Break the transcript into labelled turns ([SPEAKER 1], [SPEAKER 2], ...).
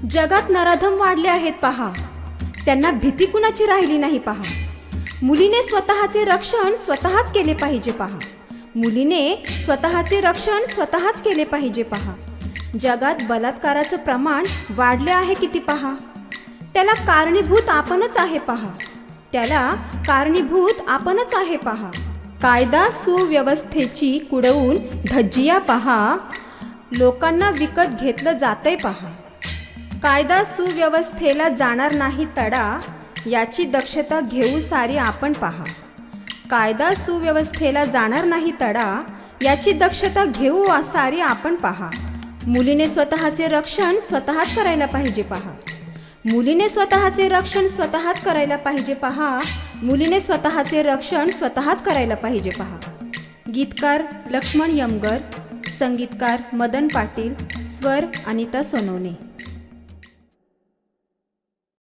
[SPEAKER 1] जगात नराधम वाढले आहेत पहा, त्यांना भीती कुणाची राहिली नाही पहा. मुलीने स्वतःचे रक्षण स्वतःच केले पाहिजे पहा. मुलीने स्वतःचे रक्षण स्वतःच केले पाहिजे पहा. जगात बलात्काराचं प्रमाण वाढले आहे किती पहा. त्याला कारणीभूत आपणच आहे पहा. त्याला कारणीभूत आपणच आहे पहा. कायदा सुव्यवस्थेची कुडवून धज्जिया पहा, लोकांना विकत घेतलं जातंय पहा. कायदा सुव्यवस्थेला जाणार नाही तडा, याची दक्षता घेऊ सारी आपण पहा. कायदा सुव्यवस्थेला जाणार नाही तडा, याची दक्षता घेऊ सारी आपण पहा. मुलीने स्वतःचे रक्षण स्वतःच करायला पाहिजे पहा. मुलीने स्वतःचे रक्षण स्वतःच करायला पाहिजे पहा. मुलीने स्वतःचे रक्षण स्वतःच करायला पाहिजे पहा. गीतकार लक्ष्मण यमगर, संगीतकार मदन पाटील, स्वर अनिता सोनवणे.